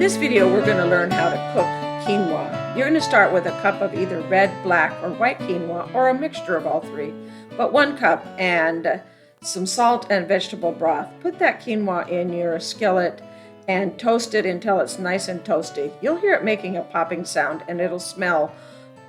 this video, we're going to learn how to cook quinoa. You're going to start with a cup of either red, black, or white quinoa, or a mixture of all three, but 1 cup and some salt and vegetable broth. Put that quinoa in your skillet and toast it until it's nice and toasty. You'll hear it making a popping sound and it'll smell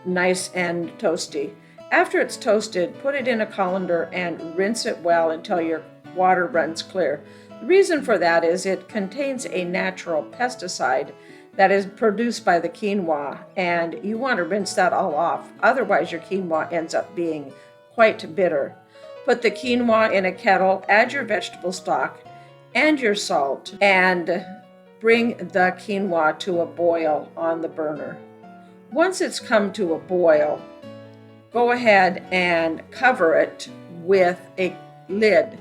nice and toasty. After it's toasted, put it in a colander and rinse it well until your water runs clear. The reason for that is it contains a natural pesticide that is produced by the quinoa, and you want to rinse that all off. Otherwise, your quinoa ends up being quite bitter. Put the quinoa in a kettle, add your vegetable stock and your salt, and bring the quinoa to a boil on the burner. Once it's come to a boil, go ahead and cover it with a lid.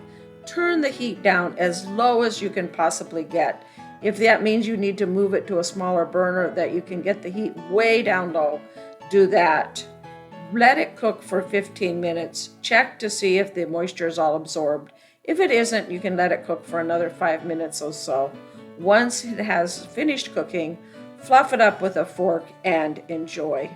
Turn the heat down as low as you can possibly get. If that means you need to move it to a smaller burner that you can get the heat way down low, do that. Let it cook for 15 minutes. Check to see if the moisture is all absorbed. If it isn't, you can let it cook for another 5 minutes or so. Once it has finished cooking, fluff it up with a fork and enjoy.